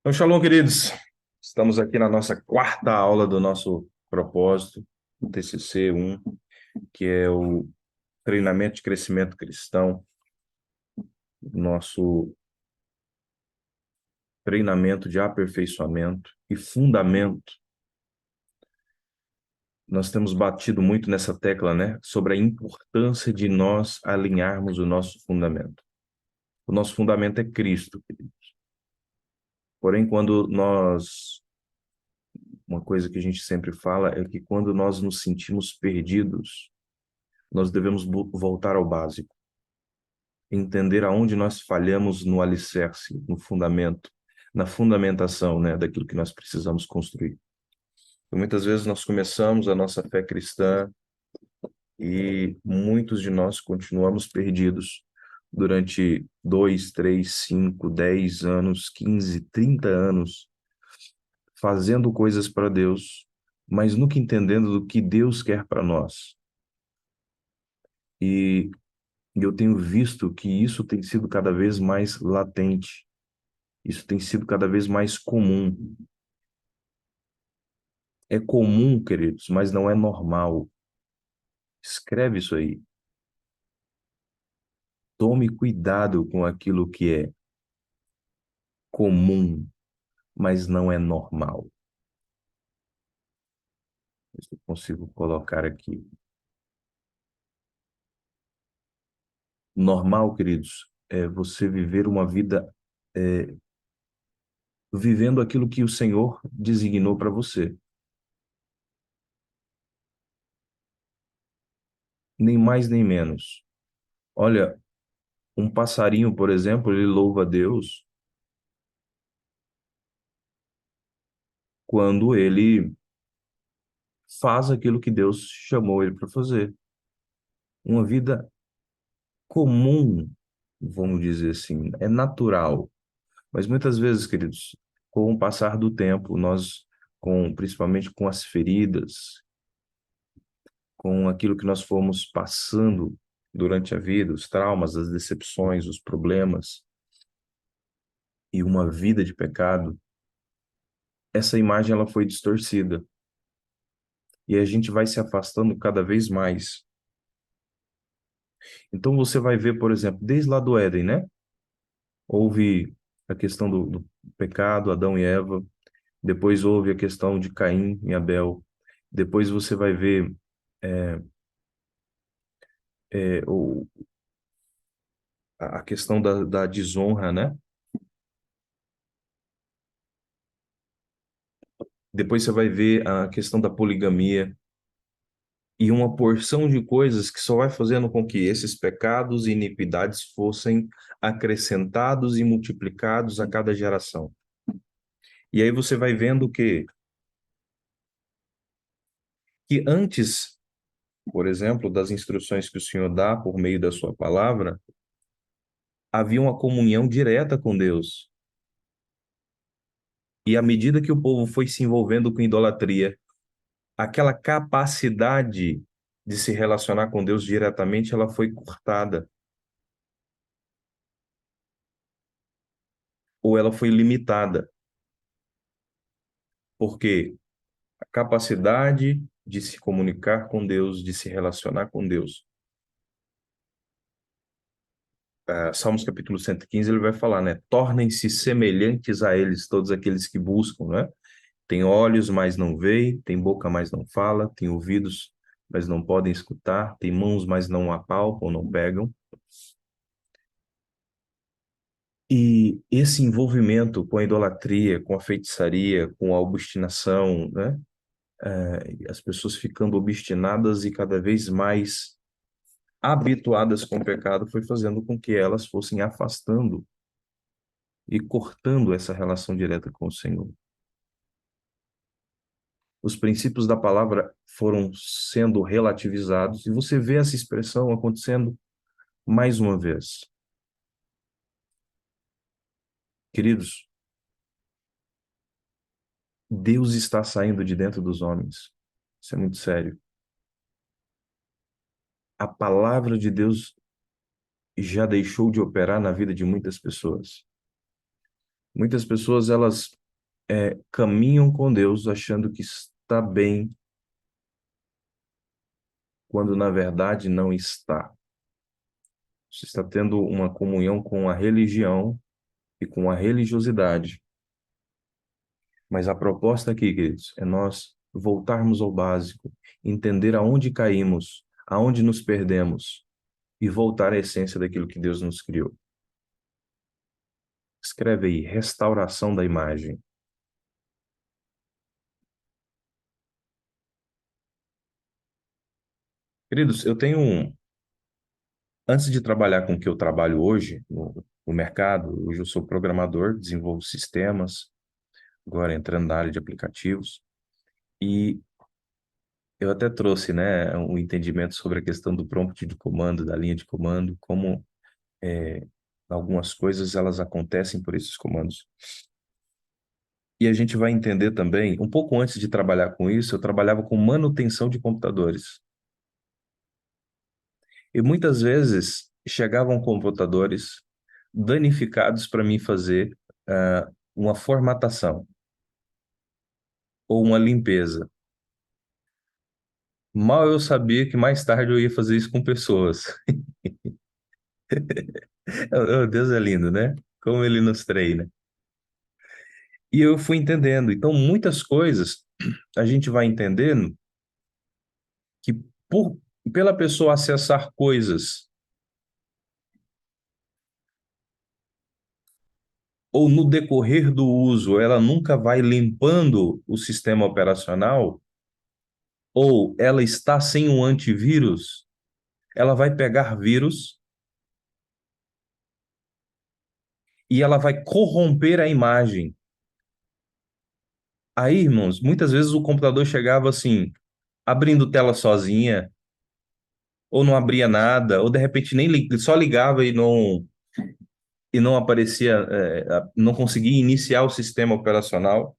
Então, shalom, queridos. Estamos aqui na nossa quarta aula do nosso propósito, o TCC 1, que é o treinamento de crescimento cristão, nosso treinamento de aperfeiçoamento e fundamento. Nós temos batido muito nessa tecla, né, sobre a importância de nós alinharmos o nosso fundamento. O nosso fundamento é Cristo, querido. Porém, uma coisa que a gente sempre fala é que quando nós nos sentimos perdidos, nós devemos voltar ao básico, entender aonde nós falhamos no alicerce, no fundamento, na fundamentação, né, daquilo que nós precisamos construir. E muitas vezes nós começamos a nossa fé cristã e muitos de nós continuamos perdidos durante 2, 3, 5, 10 anos, 15, 30 anos, fazendo coisas para Deus, mas nunca entendendo do que Deus quer para nós. E eu tenho visto que isso tem sido cada vez mais latente, isso tem sido cada vez mais comum. É comum, queridos, mas não é normal. Escreve isso aí. Tome cuidado com aquilo que é comum, mas não é normal. Se eu consigo colocar aqui. Normal, queridos, é você viver uma vida é, vivendo aquilo que o Senhor designou para você. Nem mais nem menos. Olha, um passarinho, por exemplo, ele louva a Deus quando ele faz aquilo que Deus chamou ele para fazer. Uma vida comum, vamos dizer assim, é natural. Mas muitas vezes, queridos, com o passar do tempo, principalmente com as feridas, com aquilo que nós fomos passando durante a vida, os traumas, as decepções, os problemas e uma vida de pecado, essa imagem ela foi distorcida e a gente vai se afastando cada vez mais. Então você vai ver, por exemplo, desde lá do Éden, né? Houve a questão do pecado, Adão e Eva. Depois houve a questão de Caim e Abel. Depois você vai ver é, é, o, a questão da desonra, né? Depois você vai ver a questão da poligamia e uma porção de coisas que só vai fazendo com que esses pecados e iniquidades fossem acrescentados e multiplicados a cada geração. E aí você vai vendo que antes, por exemplo, das instruções que o Senhor dá por meio da sua palavra, havia uma comunhão direta com Deus. E à medida que o povo foi se envolvendo com idolatria, aquela capacidade de se relacionar com Deus diretamente, ela foi cortada, ou ela foi limitada, porque a capacidade de se comunicar com Deus, de se relacionar com Deus. Salmos capítulo 115, ele vai falar, né? Tornem-se semelhantes a eles, todos aqueles que buscam, né? Tem olhos, mas não veem, tem boca, mas não fala, tem ouvidos, mas não podem escutar, tem mãos, mas não apalpam, não pegam. E esse envolvimento com a idolatria, com a feitiçaria, com a obstinação, né? As pessoas ficando obstinadas e cada vez mais habituadas com o pecado foi fazendo com que elas fossem afastando e cortando essa relação direta com o Senhor. Os princípios da palavra foram sendo relativizados e você vê essa expressão acontecendo mais uma vez. Queridos, Deus está saindo de dentro dos homens. Isso é muito sério. A palavra de Deus já deixou de operar na vida de muitas pessoas. Muitas pessoas, elas caminham com Deus achando que está bem, quando na verdade não está. Você está tendo uma comunhão com a religião e com a religiosidade. Mas a proposta aqui, queridos, é nós voltarmos ao básico, entender aonde caímos, aonde nos perdemos e voltar à essência daquilo que Deus nos criou. Escreve aí, restauração da imagem. Queridos, antes de trabalhar com o que eu trabalho hoje, no mercado, hoje eu sou programador, desenvolvo sistemas, agora entrando na área de aplicativos, e eu até trouxe, né, um entendimento sobre a questão do prompt de comando, da linha de comando, como é, algumas coisas elas acontecem por esses comandos. E a gente vai entender também, um pouco antes de trabalhar com isso, eu trabalhava com manutenção de computadores. E muitas vezes chegavam computadores danificados para mim fazer uma formatação ou uma limpeza. Mal eu sabia que mais tarde eu ia fazer isso com pessoas. Oh, Deus é lindo, né? Como ele nos treina. E eu fui entendendo. Então, muitas coisas a gente vai entendendo que por, pela pessoa acessar coisas ou no decorrer do uso, ela nunca vai limpando o sistema operacional, ou ela está sem um antivírus, ela vai pegar vírus e ela vai corromper a imagem. Aí, irmãos, muitas vezes o computador chegava assim, abrindo tela sozinha, ou não abria nada, ou de repente nem só ligava e não aparecia, não conseguia iniciar o sistema operacional.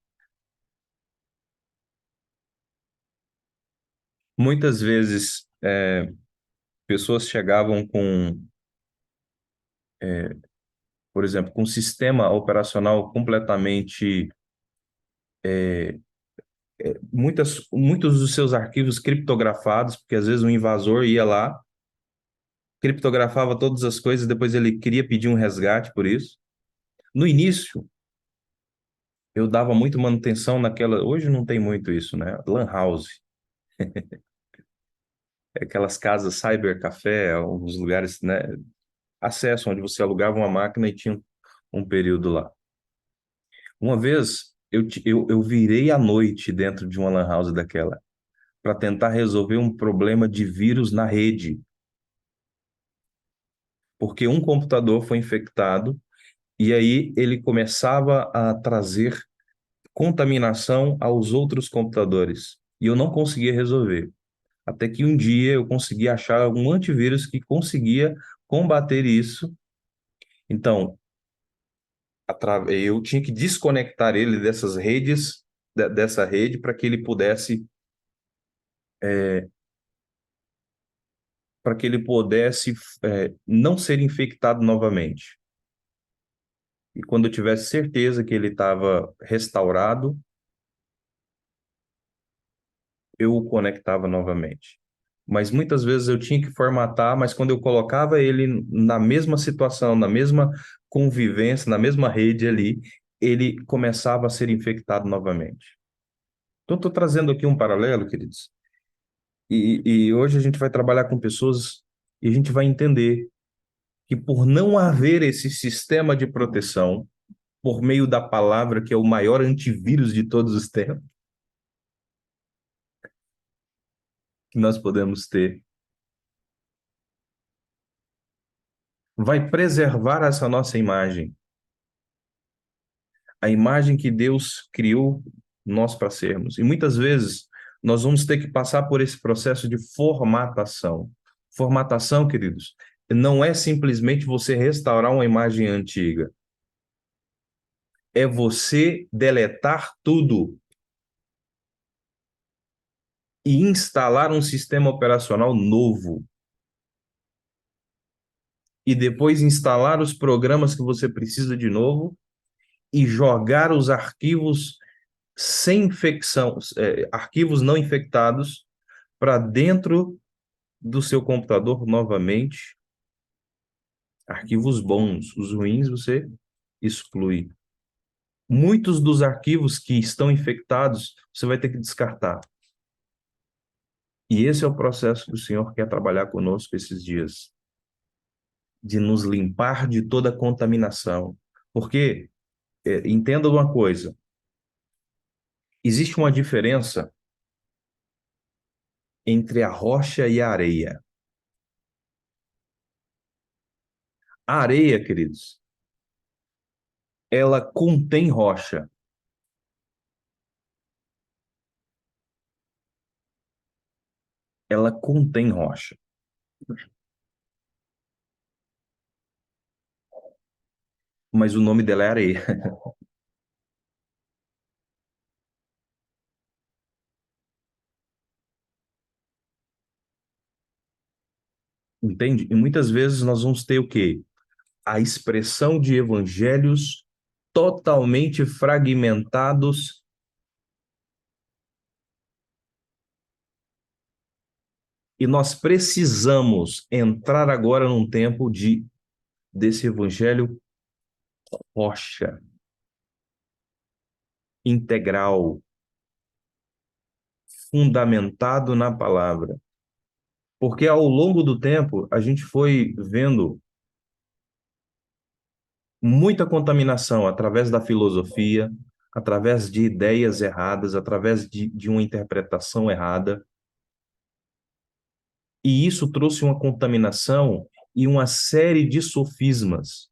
Muitas vezes, pessoas chegavam com, por exemplo, com um sistema operacional completamente, muitos dos seus arquivos criptografados, porque às vezes um invasor ia lá, criptografava todas as coisas, depois ele queria pedir um resgate por isso. No início, eu dava muito manutenção naquela. Hoje não tem muito isso, né? Lan house, aquelas casas cybercafé, alguns lugares, né? Acesso onde você alugava uma máquina e tinha um período lá. Uma vez eu virei à noite dentro de uma lan house daquela para tentar resolver um problema de vírus na rede, porque um computador foi infectado e aí ele começava a trazer contaminação aos outros computadores e eu não conseguia resolver. Até que um dia eu consegui achar um antivírus que conseguia combater isso. Então, eu tinha que desconectar ele dessas redes, dessa rede, é, para que ele pudesse, não ser infectado novamente. E quando eu tivesse certeza que ele estava restaurado, eu o conectava novamente. Mas muitas vezes eu tinha que formatar, mas quando eu colocava ele na mesma situação, na mesma convivência, na mesma rede ali, ele começava a ser infectado novamente. Então, estou trazendo aqui um paralelo, queridos. E hoje a gente vai trabalhar com pessoas e a gente vai entender que por não haver esse sistema de proteção, por meio da palavra, que é o maior antivírus de todos os tempos que nós podemos ter, vai preservar essa nossa imagem, a imagem que Deus criou nós para sermos. E muitas vezes nós vamos ter que passar por esse processo de formatação. Formatação, queridos, não é simplesmente você restaurar uma imagem antiga, é você deletar tudo e instalar um sistema operacional novo. E depois instalar os programas que você precisa de novo e jogar os arquivos sem infecção, arquivos não infectados, para dentro do seu computador novamente. Arquivos bons, os ruins você exclui. Muitos dos arquivos que estão infectados, você vai ter que descartar. E esse é o processo que o Senhor quer trabalhar conosco esses dias, de nos limpar de toda contaminação. Porque, entenda uma coisa, existe uma diferença entre a rocha e a areia. A areia, queridos, ela contém rocha. Ela contém rocha. Mas o nome dela é areia. Entende? E muitas vezes nós vamos ter o quê? A expressão de evangelhos totalmente fragmentados, e nós precisamos entrar agora num tempo desse evangelho rocha, integral, fundamentado na palavra. Porque ao longo do tempo a gente foi vendo muita contaminação através da filosofia, através de ideias erradas, através de uma interpretação errada. E isso trouxe uma contaminação e uma série de sofismas.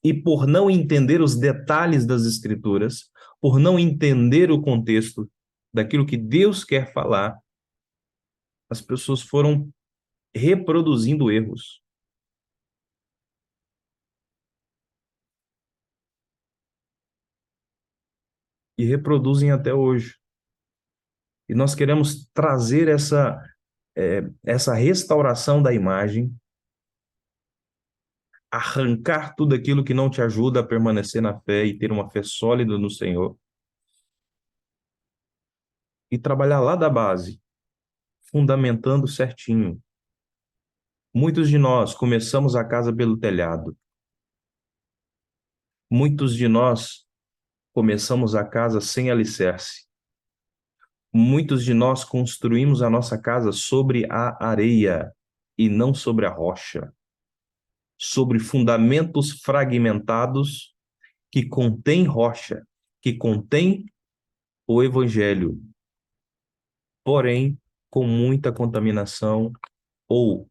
E por não entender os detalhes das Escrituras, por não entender o contexto daquilo que Deus quer falar, as pessoas foram reproduzindo erros e reproduzem até hoje. E nós queremos trazer essa restauração da imagem, arrancar tudo aquilo que não te ajuda a permanecer na fé e ter uma fé sólida no Senhor, e trabalhar lá da base, fundamentando certinho. Muitos de nós começamos a casa pelo telhado. Muitos de nós começamos a casa sem alicerce. Muitos de nós construímos a nossa casa sobre a areia e não sobre a rocha, sobre fundamentos fragmentados que contêm rocha, que contêm o evangelho, porém com muita contaminação ou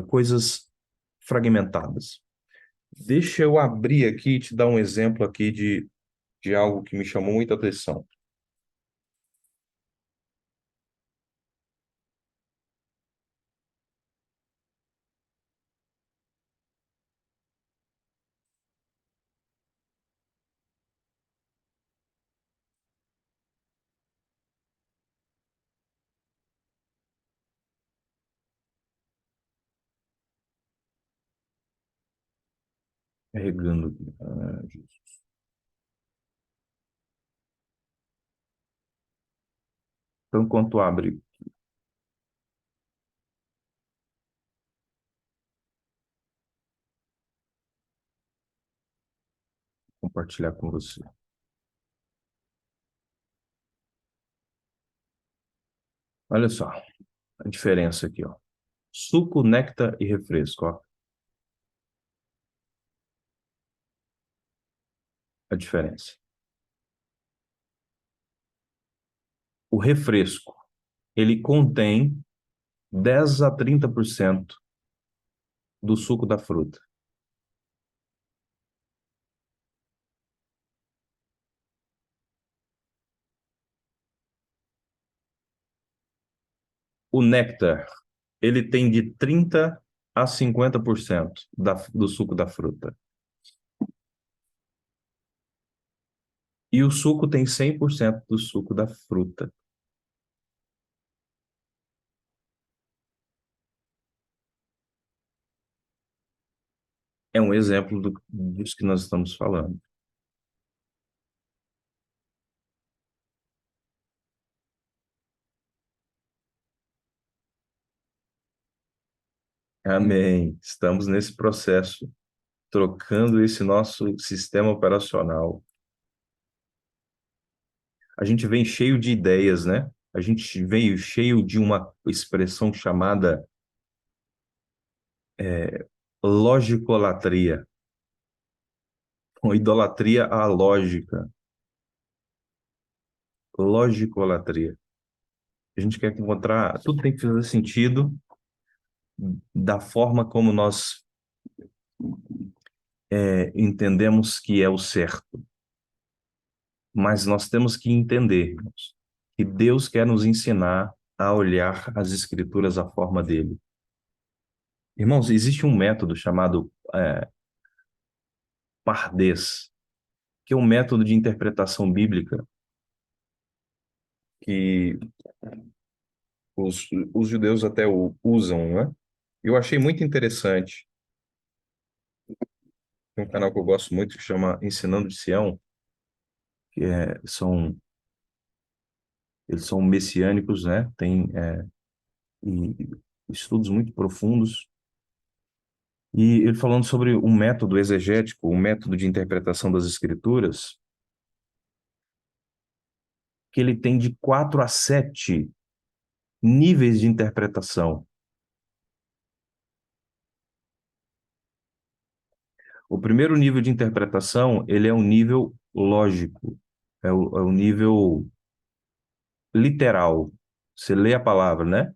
coisas fragmentadas. Deixa eu abrir aqui e te dar um exemplo aqui de algo que me chamou muita atenção. Carregando aqui. Ah, Jesus. Então, enquanto abre, compartilhar com você. Olha só a diferença aqui, ó. Suco, néctar e refresco, ó. A diferença. O refresco, ele contém 10 a 30% do suco da fruta. O néctar, ele tem de 30 a 50% do suco da fruta. E o suco tem 100% do suco da fruta. É um exemplo disso que nós estamos falando. Amém. Estamos nesse processo, trocando esse nosso sistema operacional. A gente vem cheio de ideias, né? A gente veio cheio de uma expressão chamada logicolatria, ou idolatria à lógica, logicolatria. A gente quer encontrar, tudo tem que fazer sentido da forma como nós entendemos que é o certo. Mas nós temos que entender, irmãos, que Deus quer nos ensinar a olhar as Escrituras à forma dele. Irmãos, existe um método chamado Pardês, que é um método de interpretação bíblica que os judeus até usam, né? Eu achei muito interessante. Tem um canal que eu gosto muito que chama Ensinando de Sião, que eles são messiânicos, né? Tem e estudos muito profundos. E ele falando sobre um método exegético, um método de interpretação das escrituras, que ele tem de 4 a 7 níveis de interpretação. O primeiro nível de interpretação, ele é um nível lógico, é o nível literal. Você lê a palavra, né?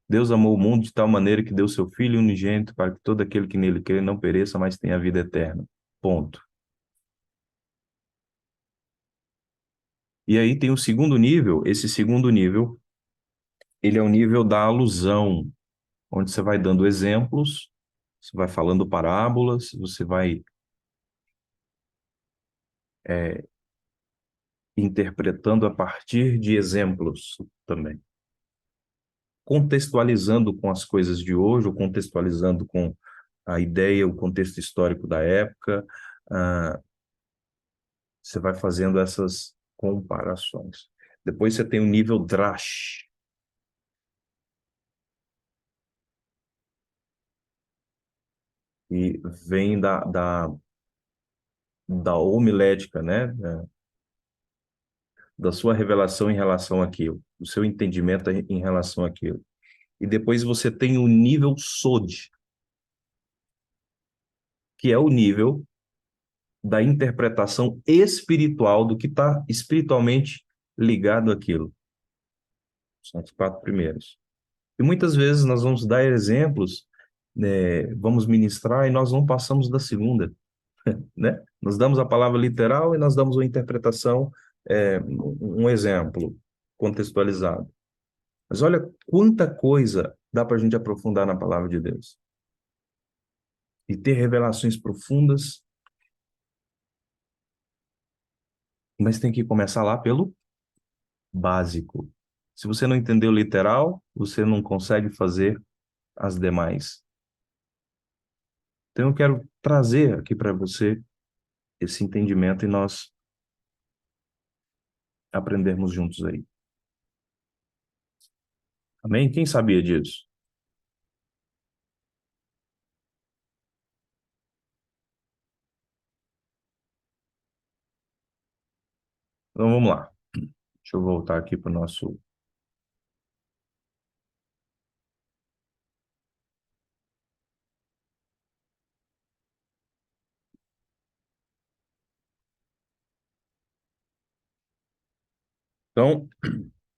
Deus amou o mundo de tal maneira que deu seu Filho unigênito para que todo aquele que nele crê não pereça, mas tenha vida eterna. Ponto. E aí tem o segundo nível. Esse segundo nível, ele é o nível da alusão, onde você vai dando exemplos, você vai falando parábolas, você vai é, interpretando a partir de exemplos também, contextualizando com as coisas de hoje, ou contextualizando com a ideia, o contexto histórico da época, ah, você vai fazendo essas comparações. Depois você tem o nível drash, que vem da homilética, né? Da sua revelação em relação àquilo, do seu entendimento em relação àquilo. E depois você tem o nível SOD, que é o nível da interpretação espiritual do que está espiritualmente ligado àquilo. São os 4 primeiros. E muitas vezes nós vamos dar exemplos, né, vamos ministrar e nós não passamos da segunda, né? Nós damos a palavra literal e nós damos uma interpretação, um exemplo contextualizado. Mas olha quanta coisa dá para a gente aprofundar na palavra de Deus e ter revelações profundas, mas tem que começar lá pelo básico. Se você não entendeu o literal, você não consegue fazer as demais. Então eu quero trazer aqui para você esse entendimento e nós aprendermos juntos aí. Amém? Quem sabia disso? Então vamos lá. Deixa eu voltar aqui para o nosso. Então,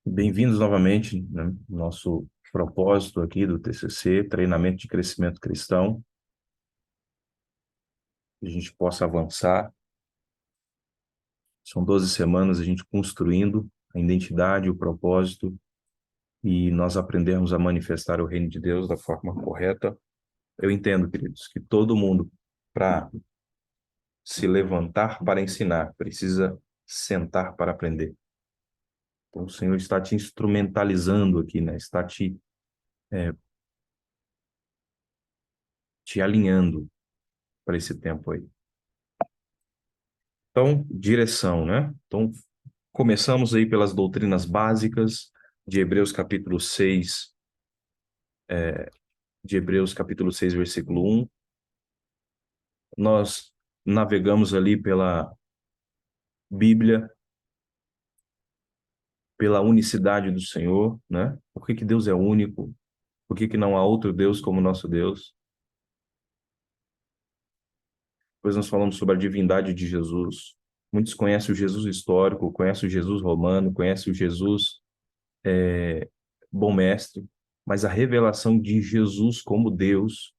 bem-vindos novamente, né? Nosso propósito aqui do TCC, treinamento de crescimento cristão, que a gente possa avançar. São 12 semanas a gente construindo a identidade, o propósito, e nós aprendermos a manifestar o reino de Deus da forma correta. Eu entendo, queridos, que todo mundo, para se levantar para ensinar, precisa sentar para aprender. Então, o Senhor está te instrumentalizando aqui, né? Está te alinhando. para esse tempo aí. Então, direção, né? Então, começamos aí pelas doutrinas básicas de Hebreus capítulo 6, versículo 1. Nós navegamos ali pela Bíblia, pela unicidade do Senhor, né? Por que que Deus é único? Por que que não há outro Deus como nosso Deus? Depois nós falamos sobre a divindade de Jesus. Muitos conhecem o Jesus histórico, conhecem o Jesus romano, conhecem o Jesus bom mestre, mas a revelação de Jesus como Deus,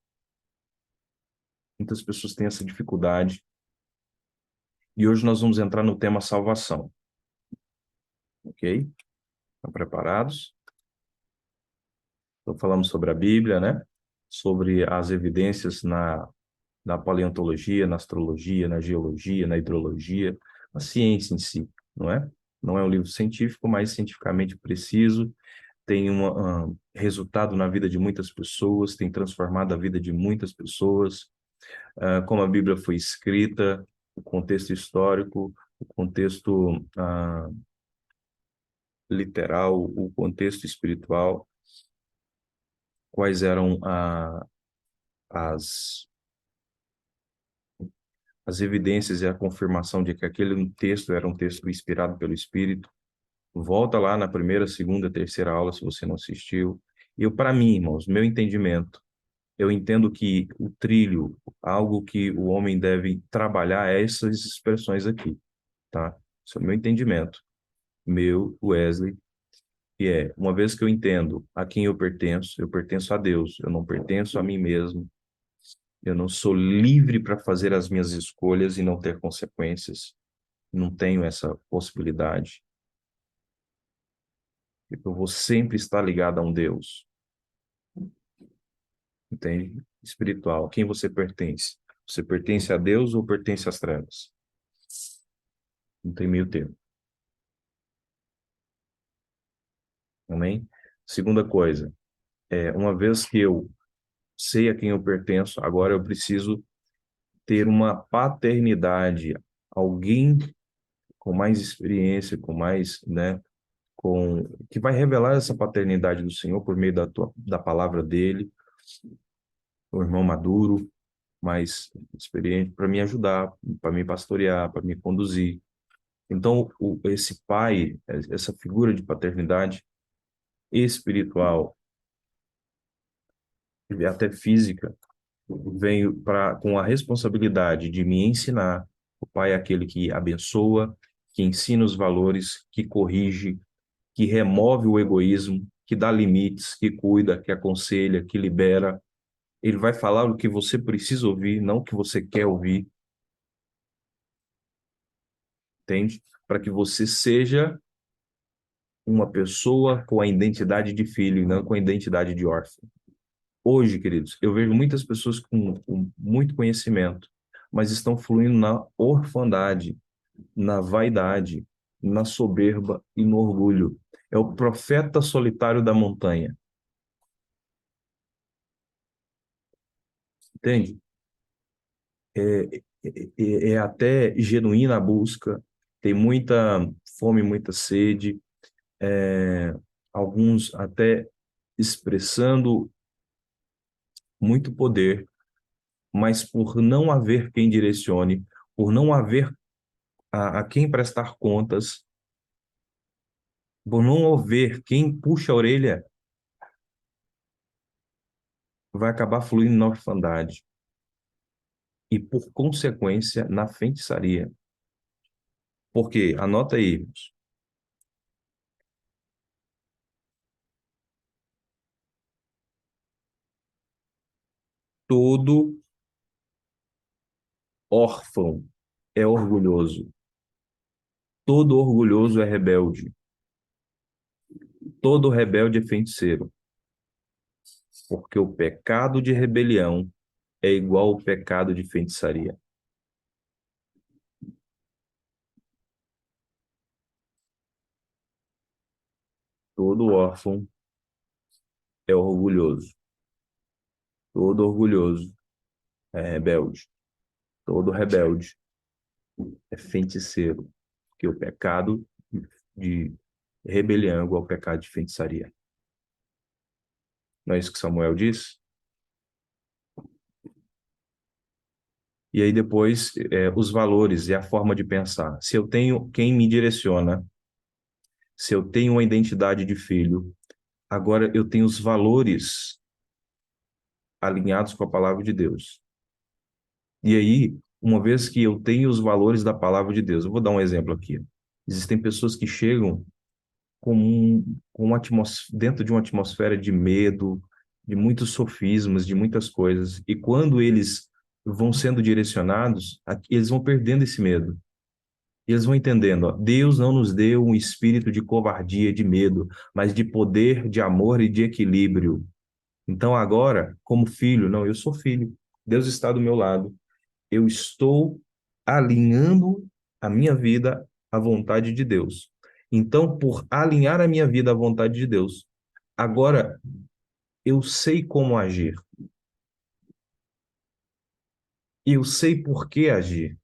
muitas pessoas têm essa dificuldade. E hoje nós vamos entrar no tema salvação, ok? Estão preparados? Então falamos sobre a Bíblia, né? Sobre as evidências na paleontologia, na astrologia, na geologia, na hidrologia, na ciência em si, não é? Não é um livro científico, mas cientificamente preciso, tem um resultado na vida de muitas pessoas, tem transformado a vida de muitas pessoas, como a Bíblia foi escrita, o contexto histórico, o contexto literal, o contexto espiritual, quais eram as, as evidências e a confirmação de que aquele texto era um texto inspirado pelo Espírito. Volta lá na primeira, segunda, terceira aula, se você não assistiu. Para mim, irmãos, meu entendimento, eu entendo que o trilho, algo que o homem deve trabalhar é essas expressões aqui, tá? Esse é o meu entendimento, meu, Wesley, que é, uma vez que eu entendo a quem eu pertenço a Deus, eu não pertenço a mim mesmo, eu não sou livre para fazer as minhas escolhas e não ter consequências, não tenho essa possibilidade. Eu vou sempre estar ligado a um Deus, entende? Espiritual. A quem você pertence? Você pertence a Deus ou pertence às trevas? Não tem meio termo. Amém? Segunda coisa, uma vez que eu sei a quem eu pertenço, agora eu preciso ter uma paternidade, alguém com mais experiência, com mais, né, que vai revelar essa paternidade do Senhor por meio da palavra dele, o irmão maduro, mais experiente, para me ajudar, para me pastorear, para me conduzir. Então, esse pai, essa figura de paternidade espiritual e até física, vem com a responsabilidade de me ensinar. O pai é aquele que abençoa, que ensina os valores, que corrige, que remove o egoísmo, que dá limites, que cuida, que aconselha, que libera. Ele vai falar o que você precisa ouvir, não o que você quer ouvir, entende? Para que você seja uma pessoa com a identidade de filho e não com a identidade de órfão. Hoje, queridos, eu vejo muitas pessoas com muito conhecimento, mas estão fluindo na orfandade, na vaidade, na soberba e no orgulho. É o profeta solitário da montanha, entende? É até genuína a busca, tem muita fome, muita sede, alguns até expressando muito poder, mas por não haver quem direcione, por não haver a quem prestar contas, por não haver quem puxa a orelha, vai acabar fluindo na orfandade e, por consequência, na feitiçaria. Porque, anota aí, irmãos, todo órfão é orgulhoso, todo orgulhoso é rebelde, todo rebelde é feiticeiro, porque o pecado de rebelião é igual ao pecado de feitiçaria. Todo órfão é orgulhoso, todo orgulhoso é rebelde. Todo rebelde é feiticeiro, porque o pecado de rebelião é igual ao pecado de feitiçaria. Não é isso que Samuel diz? E aí depois, os valores e a forma de pensar. Se eu tenho quem me direciona, se eu tenho uma identidade de filho, agora eu tenho os valores alinhados com a palavra de Deus. E aí, uma vez que eu tenho os valores da palavra de Deus, eu vou dar um exemplo aqui. Existem pessoas que chegam com uma dentro de uma atmosfera de medo, de muitos sofismas, de muitas coisas. E quando eles vão sendo direcionados, eles vão perdendo esse medo. E eles vão entendendo, ó, Deus não nos deu um espírito de covardia, de medo, mas de poder, de amor e de equilíbrio. Então agora, como filho, não, eu sou filho. Deus está do meu lado. Eu estou alinhando a minha vida à vontade de Deus. Então, por alinhar a minha vida à vontade de Deus, agora eu sei como agir. Eu sei por que agir.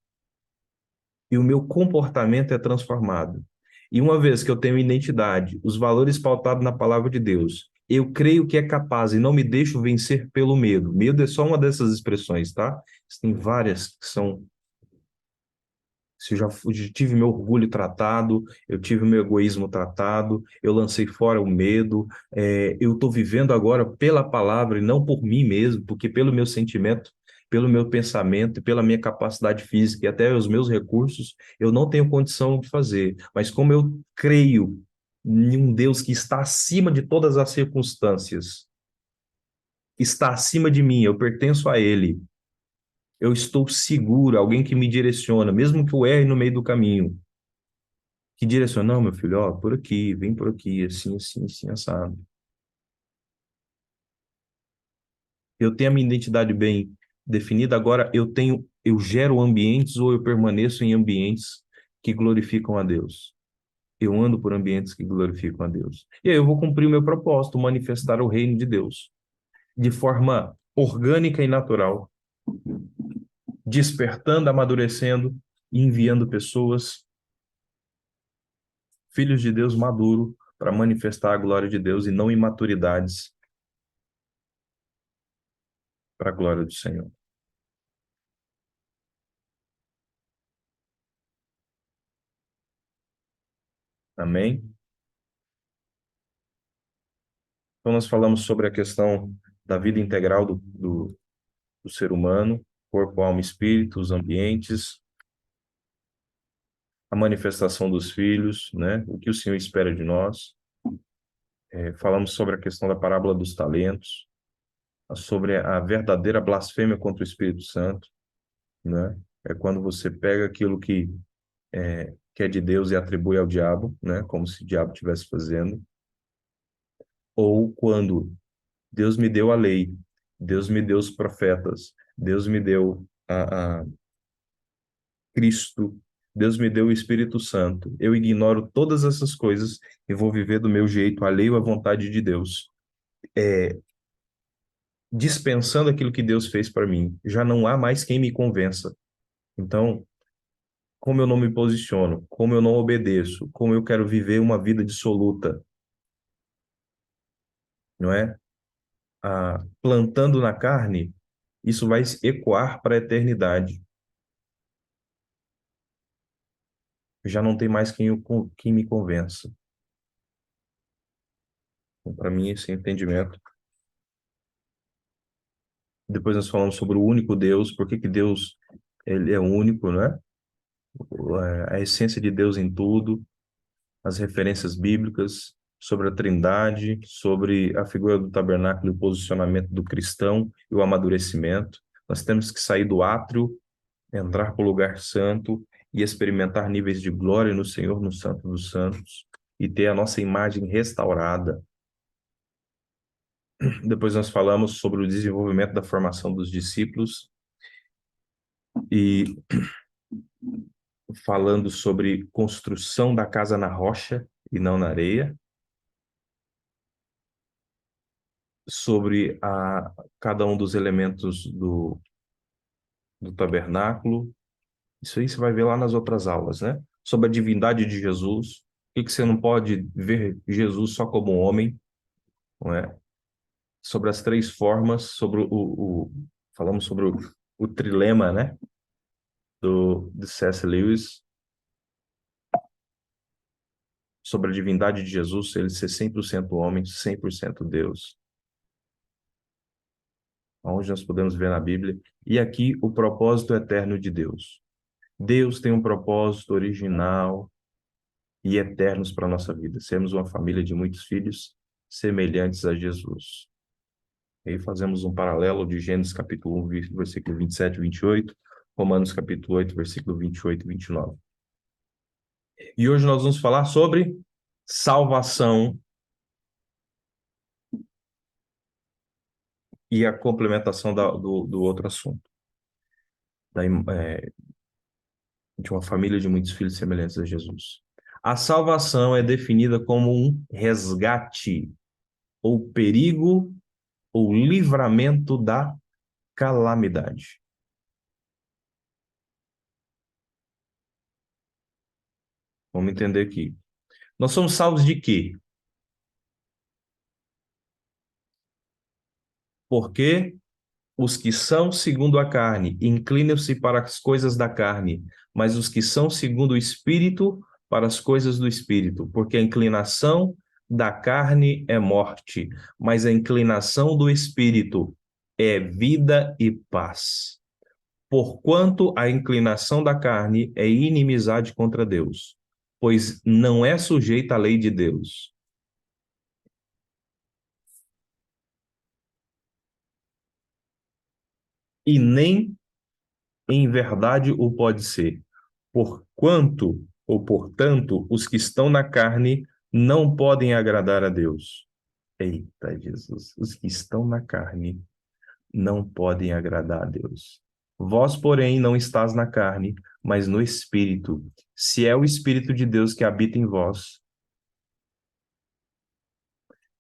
E o meu comportamento é transformado. E uma vez que eu tenho identidade, os valores pautados na palavra de Deus, eu creio que é capaz e não me deixo vencer pelo medo. Medo é só uma dessas expressões, tá? Tem várias que são. Se eu tive meu orgulho tratado, eu tive meu egoísmo tratado, eu lancei fora o medo, eu estou vivendo agora pela palavra e não por mim mesmo, porque pelo meu sentimento, pelo meu pensamento, e pela minha capacidade física e até os meus recursos, eu não tenho condição de fazer. Mas como eu creio em um Deus que está acima de todas as circunstâncias, está acima de mim, eu pertenço a Ele, eu estou seguro, alguém que me direciona, mesmo que eu erre no meio do caminho, que direciona, não, meu filho, ó, por aqui, vem por aqui, assim, assim, assim, assado. Eu tenho a minha identidade bem definida, agora eu gero ambientes ou eu permaneço em ambientes que glorificam a Deus. Eu ando por ambientes que glorificam a Deus. E aí eu vou cumprir o meu propósito, manifestar o reino de Deus, de forma orgânica e natural, despertando, amadurecendo e enviando pessoas, filhos de Deus maduro, para manifestar a glória de Deus e não imaturidades para a glória do Senhor. Amém? Então, nós falamos sobre a questão da vida integral do ser humano, corpo, alma e espírito, os ambientes, a manifestação dos filhos, né? O que o Senhor espera de nós. Falamos sobre a questão da parábola dos talentos, sobre a verdadeira blasfêmia contra o Espírito Santo, né? É quando você pega aquilo que é de Deus e atribui ao diabo, né? Como se o diabo estivesse fazendo. Ou quando Deus me deu a lei, Deus me deu os profetas, Deus me deu a Cristo, Deus me deu o Espírito Santo. Eu ignoro todas essas coisas e vou viver do meu jeito, alheio à vontade de Deus, dispensando aquilo que Deus fez para mim. Já não há mais quem me convença. Então, como eu não me posiciono, como eu não obedeço, como eu quero viver uma vida dissoluta, não é? Plantando na carne, isso vai ecoar para a eternidade. Já não tem mais quem me convença. Então, para mim, esse entendimento. Depois nós falamos sobre o único Deus, por que que Deus ele é único, né? A essência de Deus em tudo, as referências bíblicas sobre a Trindade, sobre a figura do tabernáculo e o posicionamento do cristão e o amadurecimento. Nós temos que sair do átrio, entrar para o lugar santo e experimentar níveis de glória no Senhor, no Santo dos Santos, e ter a nossa imagem restaurada. Depois nós falamos sobre o desenvolvimento da formação dos discípulos e falando sobre construção da casa na rocha e não na areia, sobre cada um dos elementos do tabernáculo. Isso aí você vai ver lá nas outras aulas, né? Sobre a divindade de Jesus. Por que você não pode ver Jesus só como um homem, não é? Sobre as três formas, sobre falamos sobre o trilema, né? De C.S. Lewis, sobre a divindade de Jesus, ele ser 100% homem, 100% Deus. Onde nós podemos ver na Bíblia. E aqui o propósito eterno de Deus. Deus tem um propósito original e eternos para a nossa vida. Sermos uma família de muitos filhos semelhantes a Jesus. Aí fazemos um paralelo de Gênesis capítulo 1, versículo 27 e 28, Romanos capítulo 8, versículo 28 e 29. E hoje nós vamos falar sobre salvação e a complementação do outro assunto. Da, de uma família de muitos filhos semelhantes a Jesus. A salvação é definida como um resgate, ou perigo, ou livramento da calamidade. Vamos entender aqui. Nós somos salvos de quê? Porque os que são segundo a carne inclinam-se para as coisas da carne, mas os que são segundo o Espírito, para as coisas do Espírito. Porque a inclinação da carne é morte, mas a inclinação do Espírito é vida e paz. Porquanto a inclinação da carne é inimizade contra Deus, pois não é sujeita à lei de Deus, e nem em verdade o pode ser. Porquanto, ou portanto, os que estão na carne não podem agradar a Deus. Eita Jesus, os que estão na carne não podem agradar a Deus. Vós, porém, não estás na carne, mas no Espírito. Se é o Espírito de Deus que habita em vós.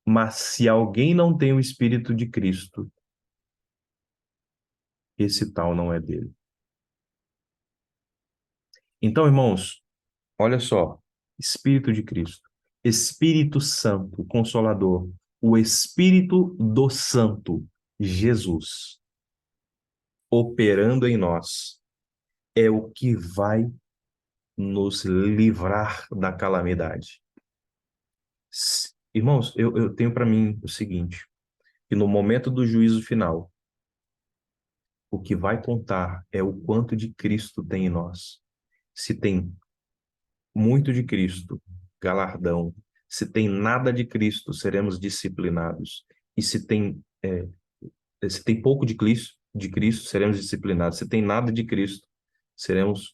Mas se alguém não tem o Espírito de Cristo, esse tal não é dele. Então, irmãos, olha só, Espírito de Cristo, Espírito Santo, Consolador, o Espírito do Santo, Jesus, operando em nós, é o que vai nos livrar da calamidade. Irmãos, eu tenho para mim o seguinte, que no momento do juízo final, o que vai contar é o quanto de Cristo tem em nós. Se tem muito de Cristo, galardão. Se tem nada de Cristo, seremos disciplinados. E se tem pouco de Cristo, seremos disciplinados. Se tem nada de Cristo, seremos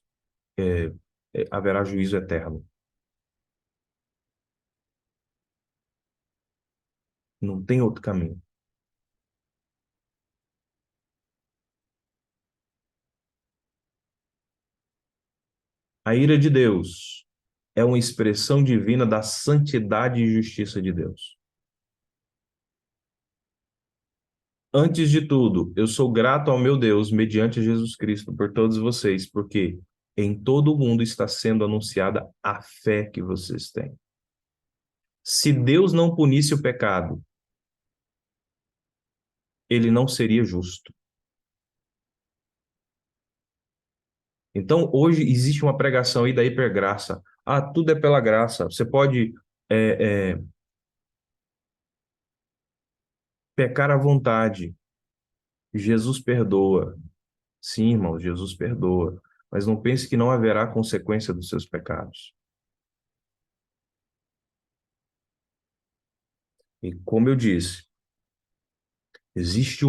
haverá juízo eterno. Não tem outro caminho. A ira de Deus é uma expressão divina da santidade e justiça de Deus. Antes de tudo, eu sou grato ao meu Deus, mediante Jesus Cristo, por todos vocês, porque em todo o mundo está sendo anunciada a fé que vocês têm. Se Deus não punisse o pecado, ele não seria justo. Então, hoje existe uma pregação aí da hipergraça. Ah, tudo é pela graça. Você pode é, é, pecar à vontade. Jesus perdoa. Sim, irmão, Jesus perdoa. Mas não pense que não haverá consequência dos seus pecados. E como eu disse, existe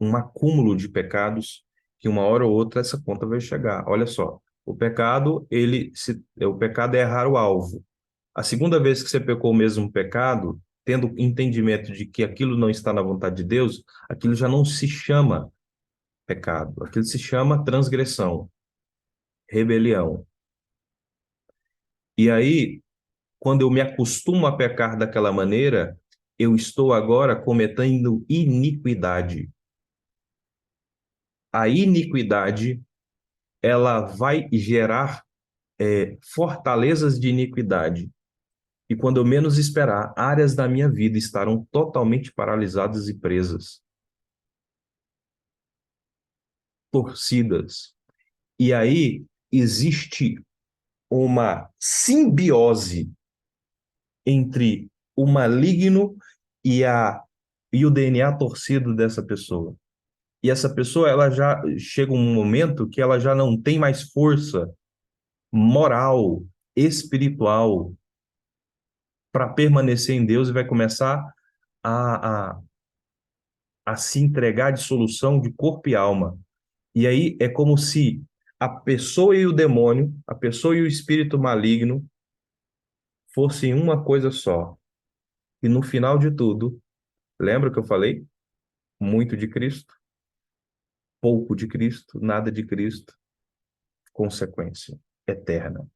um acúmulo de pecados que uma hora ou outra essa conta vai chegar. Olha só, o pecado é errar o alvo. A segunda vez que você pecou o mesmo pecado, tendo entendimento de que aquilo não está na vontade de Deus, aquilo já não se chama pecado, aquilo se chama transgressão, rebelião. E aí, quando eu me acostumo a pecar daquela maneira, eu estou agora cometendo iniquidade. a iniquidade, ela vai gerar fortalezas de iniquidade. E quando eu menos esperar, áreas da minha vida estarão totalmente paralisadas e presas, torcidas. E aí existe uma simbiose entre o maligno e, e o DNA torcido dessa pessoa. E essa pessoa, ela já chega um momento que ela já não tem mais força moral, espiritual para permanecer em Deus e vai começar a, a, a se entregar de solução de corpo e alma. E aí é como se a pessoa e o demônio, a pessoa e o espírito maligno fossem uma coisa só. E no final de tudo, lembra que eu falei? Muito de Cristo, pouco de Cristo, nada de Cristo, consequência eterna.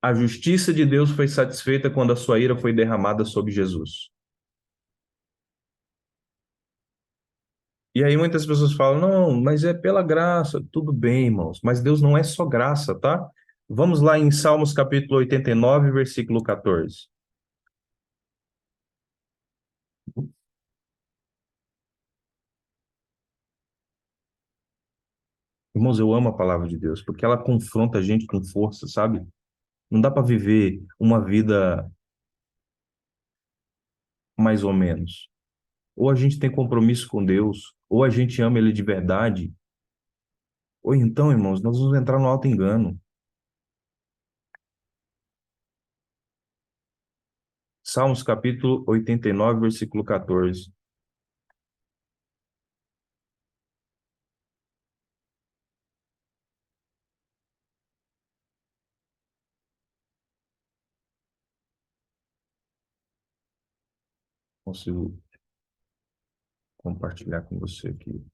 A justiça de Deus foi satisfeita quando a sua ira foi derramada sobre Jesus. E aí muitas pessoas falam, não, mas é pela graça. Tudo bem, irmãos, mas Deus não é só graça, tá? Vamos lá em Salmos capítulo 89, versículo 14. Irmãos, eu amo a palavra de Deus, porque ela confronta a gente com força, sabe? Não dá para viver uma vida mais ou menos. Ou a gente tem compromisso com Deus, ou a gente ama Ele de verdade, ou então, irmãos, nós vamos entrar no auto-engano. Salmos capítulo 89, versículo 14. Consigo compartilhar com você aqui.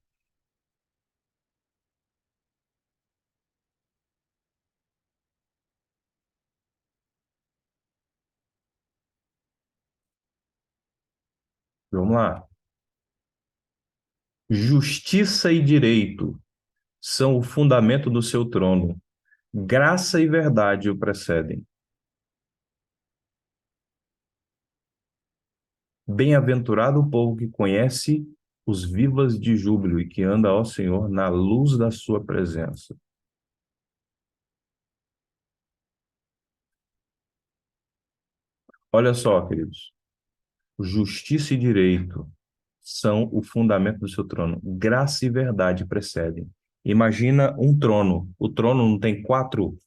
Vamos lá. Justiça e direito são o fundamento do seu trono. Graça e verdade o precedem. Bem-aventurado o povo que conhece os vivas de júbilo e que anda ao Senhor na luz da sua presença. Olha só, queridos. Justiça e direito são o fundamento do seu trono. Graça e verdade precedem. Imagina um trono. O trono não tem quatro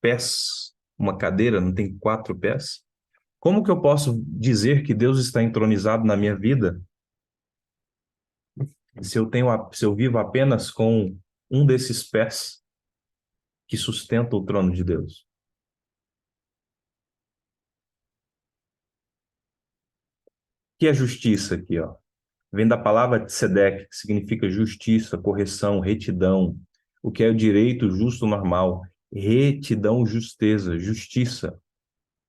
pés. Uma cadeira não tem quatro pés. Como que eu posso dizer que Deus está entronizado na minha vida se eu tenho, se eu vivo apenas com um desses pés que sustenta o trono de Deus? Que é justiça aqui, ó. Vem da palavra tzedek, que significa justiça, correção, retidão. O que é o direito justo normal? Retidão, justeza, justiça.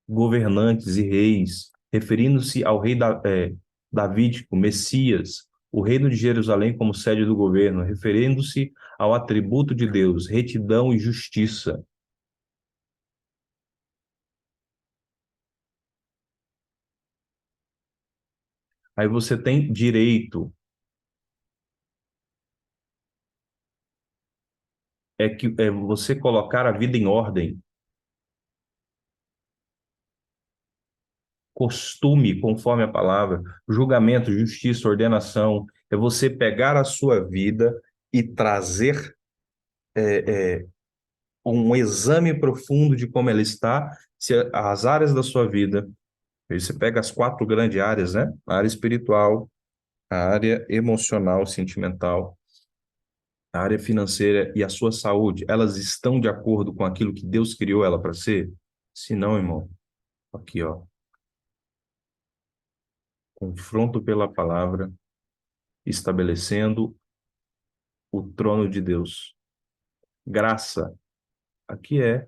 Governantes e reis, referindo-se ao rei davídico, Messias, o reino de Jerusalém como sede do governo, referindo-se ao atributo de Deus, retidão e justiça. Aí você tem direito, é você colocar a vida em ordem, costume, conforme a palavra, julgamento, justiça, ordenação, é você pegar a sua vida e trazer um exame profundo de como ela está, se as áreas da sua vida. Aí você pega as quatro grandes áreas, né? A área espiritual, a área emocional, sentimental, a área financeira e a sua saúde. Elas estão de acordo com aquilo que Deus criou ela para ser? Se não, irmão, aqui, ó, confronto pela palavra, estabelecendo o trono de Deus. Graça, aqui é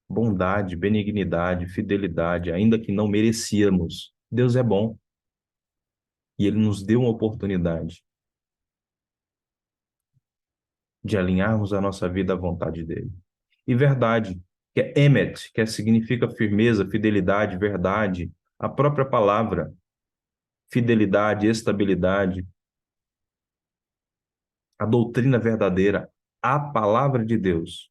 bondade, benignidade, fidelidade, ainda que não merecíamos. Deus é bom e ele nos deu uma oportunidade de alinharmos a nossa vida à vontade dele. E verdade, que é emet, que significa firmeza, fidelidade, verdade, a própria palavra, fidelidade, estabilidade, a doutrina verdadeira, a palavra de Deus.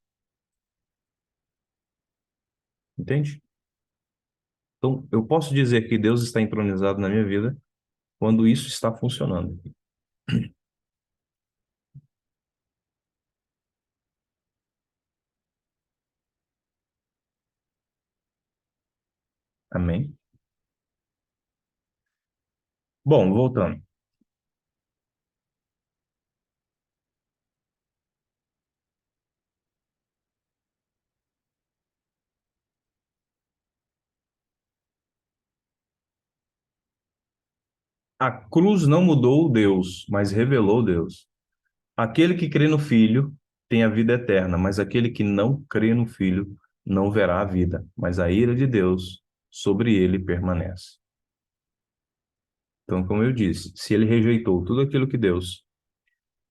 Entende? Então, eu posso dizer que Deus está entronizado na minha vida quando isso está funcionando. Amém? Bom, voltando. A cruz não mudou Deus, mas revelou Deus. Aquele que crê no Filho tem a vida eterna, mas aquele que não crê no Filho não verá a vida, mas a ira de Deus sobre ele permanece. Então, como eu disse, se ele rejeitou tudo aquilo que Deus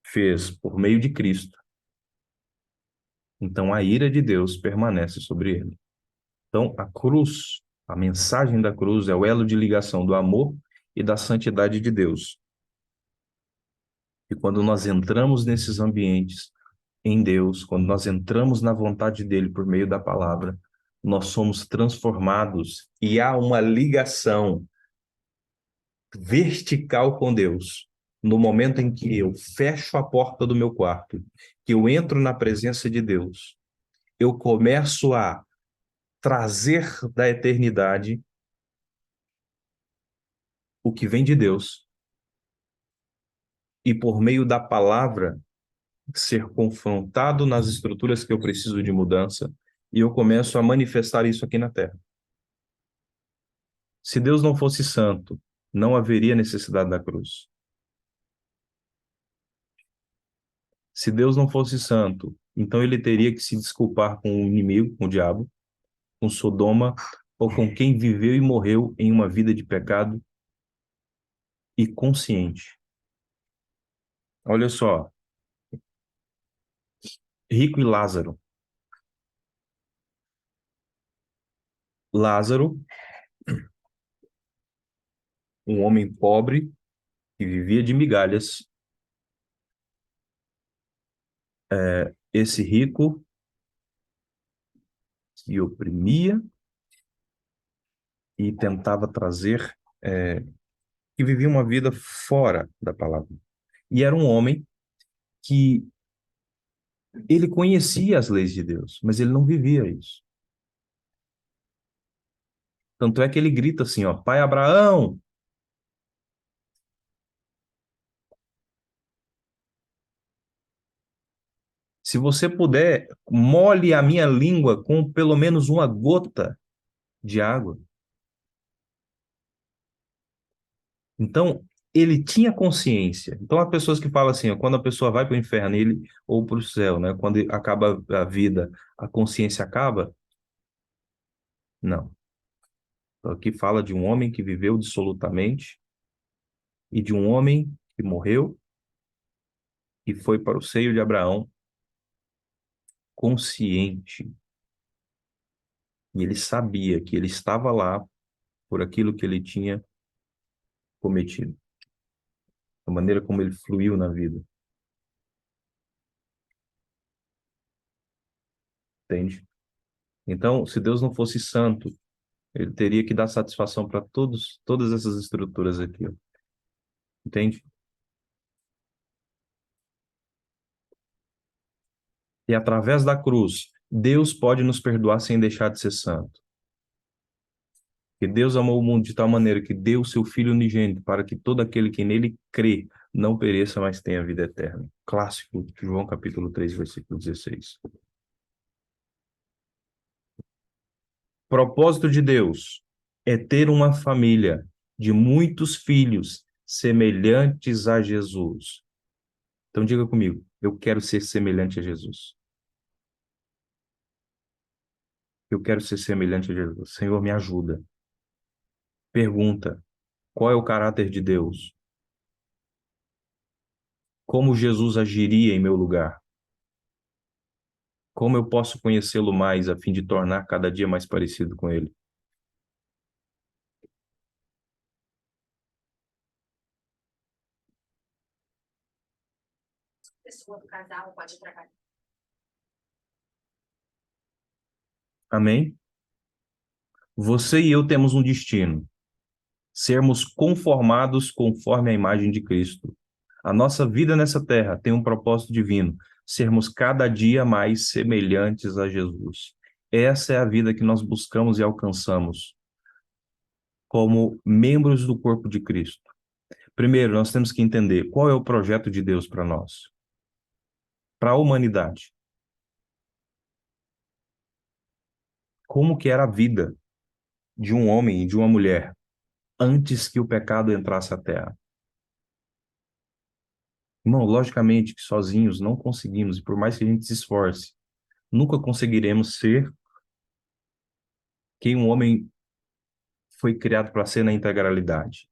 fez por meio de Cristo, então a ira de Deus permanece sobre ele. Então, a cruz, a mensagem da cruz é o elo de ligação do amor e da santidade de Deus. E quando nós entramos nesses ambientes em Deus, quando nós entramos na vontade dele por meio da palavra, nós somos transformados e há uma ligação vertical com Deus. No momento em que eu fecho a porta do meu quarto, que eu entro na presença de Deus, eu começo a trazer da eternidade o que vem de Deus e por meio da palavra ser confrontado nas estruturas que eu preciso de mudança e eu começo a manifestar isso aqui na Terra. Se Deus não fosse santo, não haveria necessidade da cruz. Se Deus não fosse santo, então ele teria que se desculpar com o inimigo, com o diabo, com Sodoma, ou com quem viveu e morreu em uma vida de pecado e consciente. Olha só, rico e Lázaro. Lázaro, um homem pobre que vivia de migalhas. Esse rico que oprimia e tentava trazer, que vivia uma vida fora da palavra. E era um homem que ele conhecia as leis de Deus, mas ele não vivia isso. Tanto é que ele grita assim, ó, Pai Abraão, se você puder, molhe a minha língua com pelo menos uma gota de água. Então, ele tinha consciência. Então, há pessoas que falam assim, ó, quando a pessoa vai para o inferno ele, ou para o céu, né? Quando acaba a vida, a consciência acaba? Não. Então, aqui fala de um homem que viveu dissolutamente e de um homem que morreu e foi para o seio de Abraão consciente. E ele sabia que ele estava lá por aquilo que ele tinha cometido, a maneira como ele fluiu na vida, entende? Então, se Deus não fosse santo, ele teria que dar satisfação para todas essas estruturas aqui, ó, entende? E através da cruz, Deus pode nos perdoar sem deixar de ser santo. Que Deus amou o mundo de tal maneira que deu o seu Filho unigênito para que todo aquele que nele crê não pereça, mas tenha vida eterna. Clássico, João capítulo 3, versículo 16. Propósito de Deus é ter uma família de muitos filhos semelhantes a Jesus. Então diga comigo, eu quero ser semelhante a Jesus. Eu quero ser semelhante a Jesus. Senhor, me ajuda. Pergunta: qual é o caráter de Deus? Como Jesus agiria em meu lugar? Como eu posso conhecê-lo mais a fim de tornar cada dia mais parecido com ele? Amém? Você e eu temos um destino: sermos conformados conforme a imagem de Cristo. A nossa vida nessa terra tem um propósito divino: sermos cada dia mais semelhantes a Jesus. Essa é a vida que nós buscamos e alcançamos como membros do corpo de Cristo. Primeiro, nós temos que entender qual é o projeto de Deus para nós, para a humanidade. Como que era a vida de um homem e de uma mulher antes que o pecado entrasse à terra? Irmão, logicamente que sozinhos não conseguimos, e por mais que a gente se esforce, nunca conseguiremos ser quem um homem foi criado para ser na integralidade,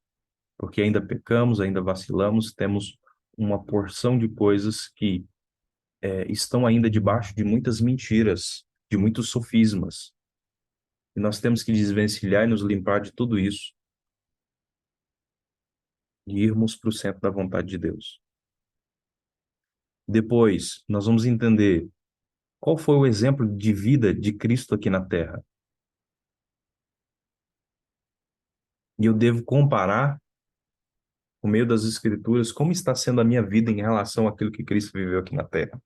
porque ainda pecamos, ainda vacilamos, temos uma porção de coisas que estão ainda debaixo de muitas mentiras, de muitos sofismas, e nós temos que desvencilhar e nos limpar de tudo isso e irmos para o centro da vontade de Deus. Depois, nós vamos entender qual foi o exemplo de vida de Cristo aqui na Terra. E eu devo comparar, por meio das Escrituras, como está sendo a minha vida em relação àquilo que Cristo viveu aqui na Terra.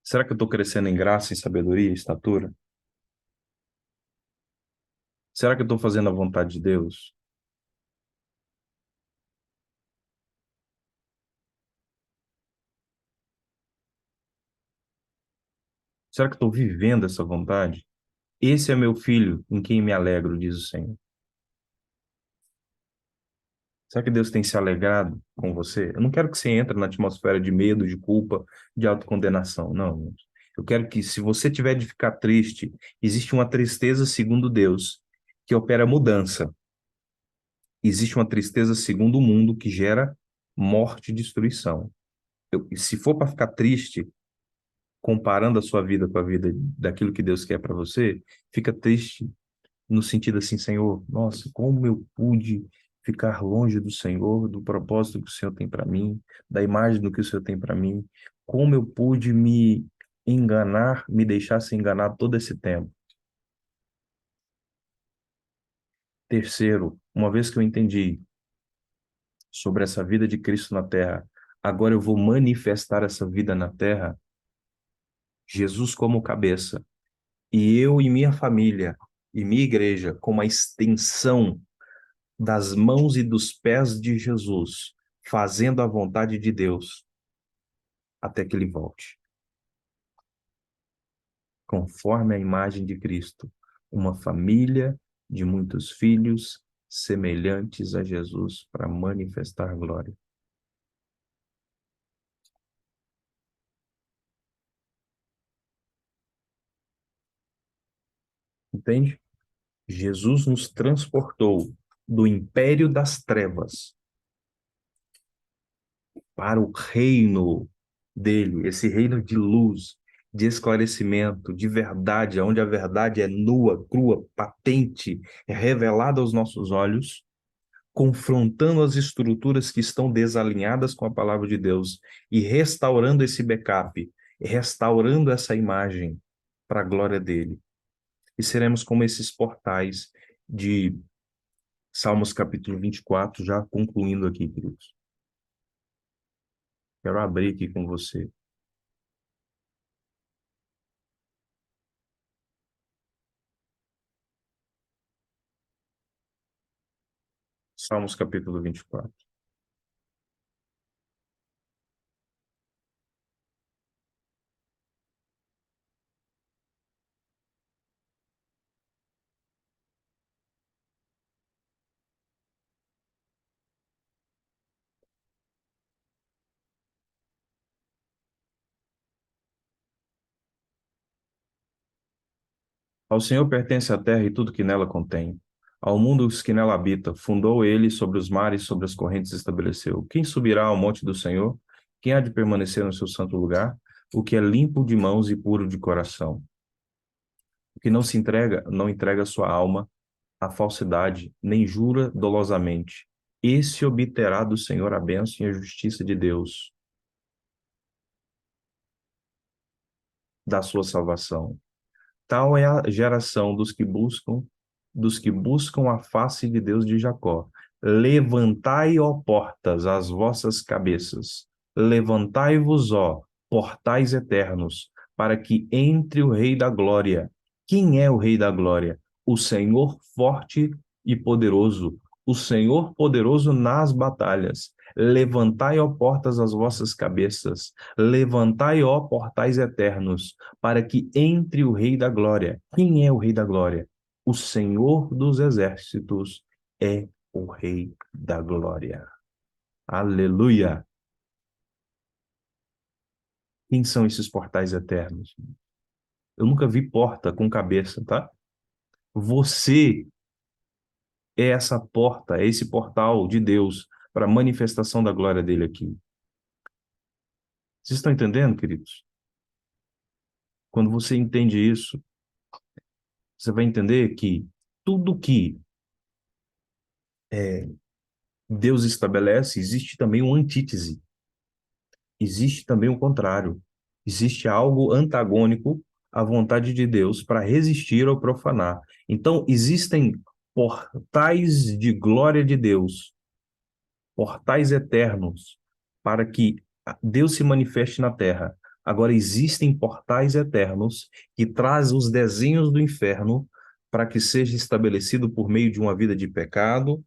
Será que eu estou crescendo em graça, em sabedoria, em estatura? Será que eu estou fazendo a vontade de Deus? Será que eu estou vivendo essa vontade? Esse é meu filho, em quem me alegro, diz o Senhor. Será que Deus tem se alegrado com você? Eu não quero que você entre na atmosfera de medo, de culpa, de autocondenação. Não. Eu quero que, se você tiver de ficar triste, existe uma tristeza segundo Deus, que opera mudança. Existe uma tristeza segundo o mundo, que gera morte e destruição. Se for para ficar triste, comparando a sua vida com a vida daquilo que Deus quer para você, fica triste no sentido assim, Senhor, nossa, como eu pude ficar longe do Senhor, do propósito que o Senhor tem para mim, da imagem do que o Senhor tem para mim, como eu pude me enganar, me deixar se enganar todo esse tempo. Terceiro, uma vez que eu entendi sobre essa vida de Cristo na terra, agora eu vou manifestar essa vida na terra, Jesus como cabeça, e eu e minha família e minha igreja como a extensão das mãos e dos pés de Jesus, fazendo a vontade de Deus até que ele volte, conforme a imagem de Cristo, uma família de muitos filhos semelhantes a Jesus para manifestar glória. Entende? Jesus nos transportou do império das trevas para o reino dele, esse reino de luz, de esclarecimento, de verdade, onde a verdade é nua, crua, patente, é revelada aos nossos olhos, confrontando as estruturas que estão desalinhadas com a palavra de Deus e restaurando esse backup, restaurando essa imagem para a glória dele. E seremos como esses portais de Salmos capítulo 24, já concluindo aqui, queridos. Quero abrir aqui com você. Salmos capítulo 24. Ao Senhor pertence a terra e tudo que nela contém. Ao mundo os que nela habita, fundou ele sobre os mares, sobre as correntes estabeleceu. Quem subirá ao monte do Senhor? Quem há de permanecer no seu santo lugar? O que é limpo de mãos e puro de coração. O que não se entrega, não entrega sua alma à falsidade, nem jura dolosamente. Esse obterá do Senhor a bênção e a justiça de Deus, da sua salvação. Tal é a geração dos que buscam a face de Deus de Jacó. Levantai, ó portas, as vossas cabeças. Levantai-vos, ó portais eternos, para que entre o Rei da Glória. Quem é o Rei da Glória? O Senhor forte e poderoso, o Senhor poderoso nas batalhas. Levantai, ó portas, as vossas cabeças. Levantai, ó portais eternos, para que entre o Rei da Glória. Quem é o Rei da Glória? O Senhor dos Exércitos é o Rei da Glória. Aleluia! Quem são esses portais eternos? Eu nunca vi porta com cabeça, tá? Você é essa porta, é esse portal de Deus para a manifestação da glória dele aqui. Vocês estão entendendo, queridos? Quando você entende isso, você vai entender que tudo que Deus estabelece, existe também uma antítese, existe também o contrário. Existe algo antagônico à vontade de Deus para resistir ao profanar. Então, existem portais de glória de Deus, portais eternos, para que Deus se manifeste na terra. Agora, existem portais eternos que trazem os desenhos do inferno para que seja estabelecido por meio de uma vida de pecado,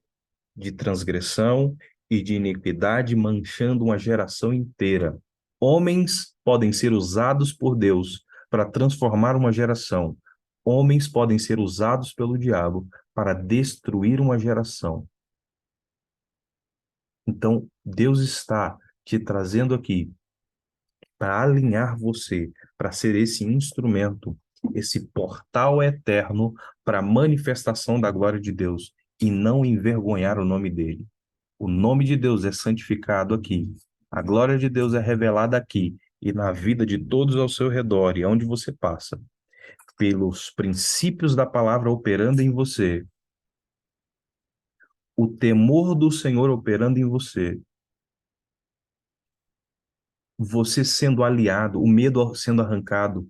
de transgressão e de iniquidade, manchando uma geração inteira. Homens podem ser usados por Deus para transformar uma geração. Homens podem ser usados pelo diabo para destruir uma geração. Então, Deus está te trazendo aqui para alinhar você, para ser esse instrumento, esse portal eterno para a manifestação da glória de Deus e não envergonhar o nome dele. O nome de Deus é santificado aqui. A glória de Deus é revelada aqui e na vida de todos ao seu redor e onde você passa. Pelos princípios da palavra operando em você, o temor do Senhor operando em você, você sendo aliado, o medo sendo arrancado,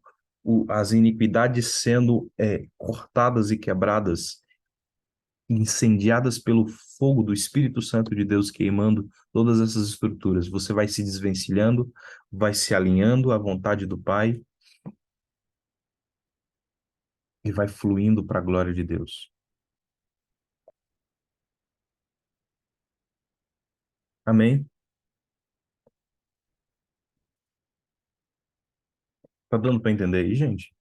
as iniquidades sendo cortadas e quebradas, incendiadas pelo fogo do Espírito Santo de Deus queimando todas essas estruturas. Você vai se desvencilhando, vai se alinhando à vontade do Pai e vai fluindo para a glória de Deus. Amém? Tá dando para entender aí, gente?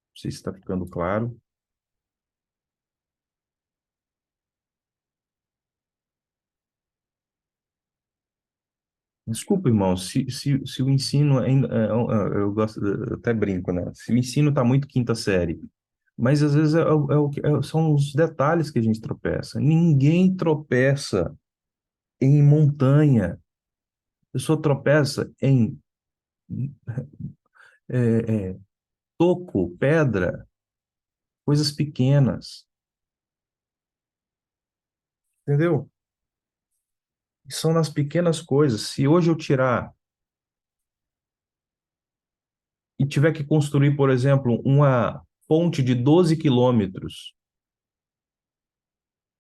Não sei se está ficando claro. Desculpa, irmão, se o ensino ainda. Eu gosto, eu até brinco, né? Se o ensino está muito quinta série, mas às vezes são os detalhes que a gente tropeça. Ninguém tropeça em montanha. A pessoa tropeça em é, é, toco, pedra, coisas pequenas, entendeu? São nas pequenas coisas. Se hoje eu tirar e tiver que construir, por exemplo, uma ponte de 12 quilômetros,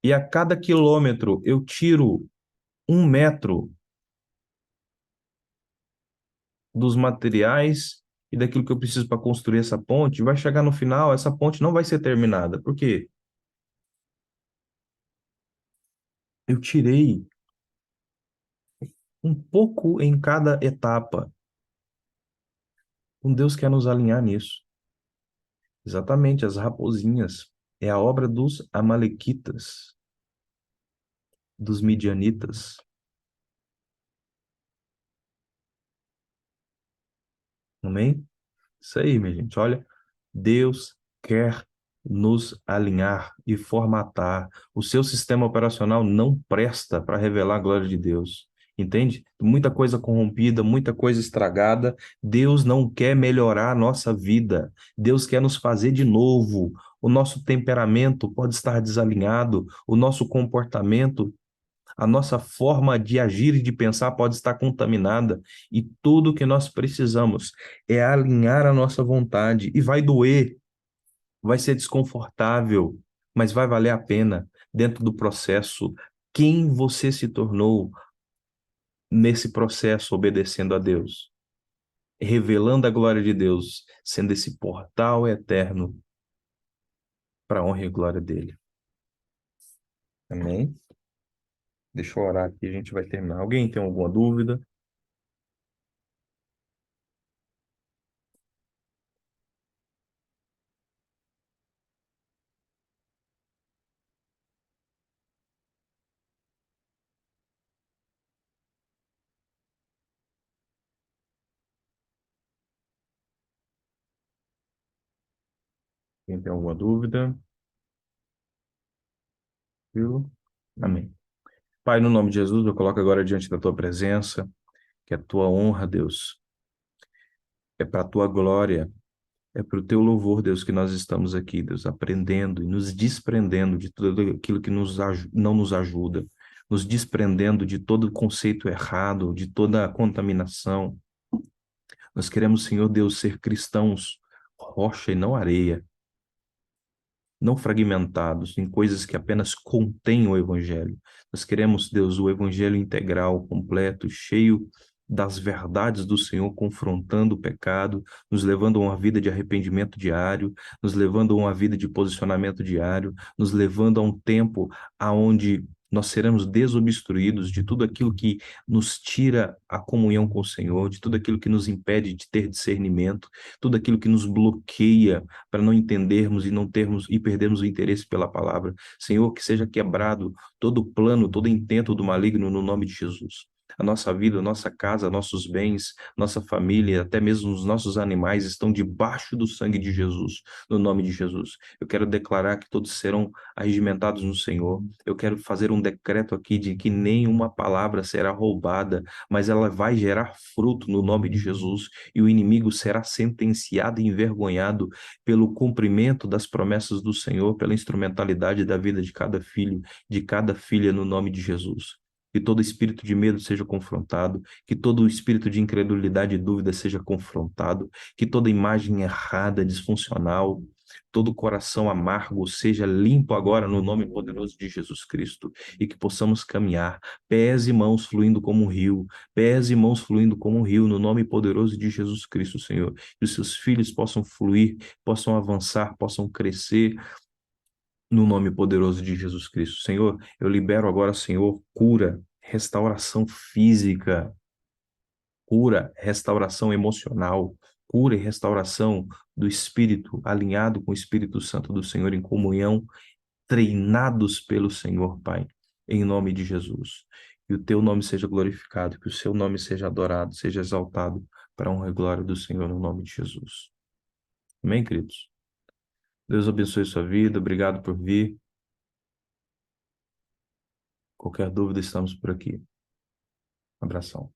e a cada quilômetro eu tiro 1 metro dos materiais e daquilo que eu preciso para construir essa ponte, vai chegar no final, essa ponte não vai ser terminada. Por quê? Eu tirei um pouco em cada etapa. Um Deus quer nos alinhar nisso. Exatamente, as raposinhas. É a obra dos amalequitas, dos midianitas. Amém? Isso aí, minha gente. Olha, Deus quer nos alinhar e formatar. O seu sistema operacional não presta para revelar a glória de Deus. Entende? Muita coisa corrompida, muita coisa estragada. Deus não quer melhorar a nossa vida. Deus quer nos fazer de novo. O nosso temperamento pode estar desalinhado, o nosso comportamento, a nossa forma de agir e de pensar pode estar contaminada, e tudo que nós precisamos é alinhar a nossa vontade. E vai doer, vai ser desconfortável, mas vai valer a pena dentro do processo. Quem você se tornou nesse processo, obedecendo a Deus, revelando a glória de Deus, sendo esse portal eterno para a honra e glória dele. Amém? Deixa eu orar aqui, a gente vai terminar. Alguém tem alguma dúvida? Quem tem alguma dúvida? Viu? Amém. Pai, no nome de Jesus, eu coloco agora diante da tua presença, que a tua honra, Deus, é para a tua glória, é para o teu louvor, Deus, que nós estamos aqui, Deus, aprendendo e nos desprendendo de tudo aquilo que não nos ajuda, nos desprendendo de todo conceito errado, de toda contaminação. Nós queremos, Senhor Deus, ser cristãos, rocha e não areia, não fragmentados em coisas que apenas contêm o Evangelho. Nós queremos, Deus, o Evangelho integral, completo, cheio das verdades do Senhor, confrontando o pecado, nos levando a uma vida de arrependimento diário, nos levando a uma vida de posicionamento diário, nos levando a um tempo aonde nós seremos desobstruídos de tudo aquilo que nos tira a comunhão com o Senhor, de tudo aquilo que nos impede de ter discernimento, tudo aquilo que nos bloqueia para não entendermos e não termos e perdermos o interesse pela palavra. Senhor, que seja quebrado todo plano, todo intento do maligno no nome de Jesus. A nossa vida, a nossa casa, nossos bens, nossa família, até mesmo os nossos animais estão debaixo do sangue de Jesus, no nome de Jesus. Eu quero declarar que todos serão arregimentados no Senhor. Eu quero fazer um decreto aqui de que nenhuma palavra será roubada, mas ela vai gerar fruto no nome de Jesus, e o inimigo será sentenciado e envergonhado pelo cumprimento das promessas do Senhor, pela instrumentalidade da vida de cada filho, de cada filha, no nome de Jesus. Que todo espírito de medo seja confrontado, que todo espírito de incredulidade e dúvida seja confrontado, que toda imagem errada, disfuncional, todo coração amargo seja limpo agora no nome poderoso de Jesus Cristo, e que possamos caminhar, pés e mãos fluindo como um rio, pés e mãos fluindo como um rio, no nome poderoso de Jesus Cristo, Senhor. Que os seus filhos possam fluir, possam avançar, possam crescer no nome poderoso de Jesus Cristo. Senhor, eu libero agora, Senhor, cura, restauração física, cura, restauração emocional, cura e restauração do espírito, alinhado com o Espírito Santo do Senhor, em comunhão, treinados pelo Senhor, Pai, em nome de Jesus. Que o teu nome seja glorificado, que o seu nome seja adorado, seja exaltado para a honra e glória do Senhor, no nome de Jesus. Amém, queridos? Deus abençoe sua vida, obrigado por vir. Qualquer dúvida, estamos por aqui. Abração.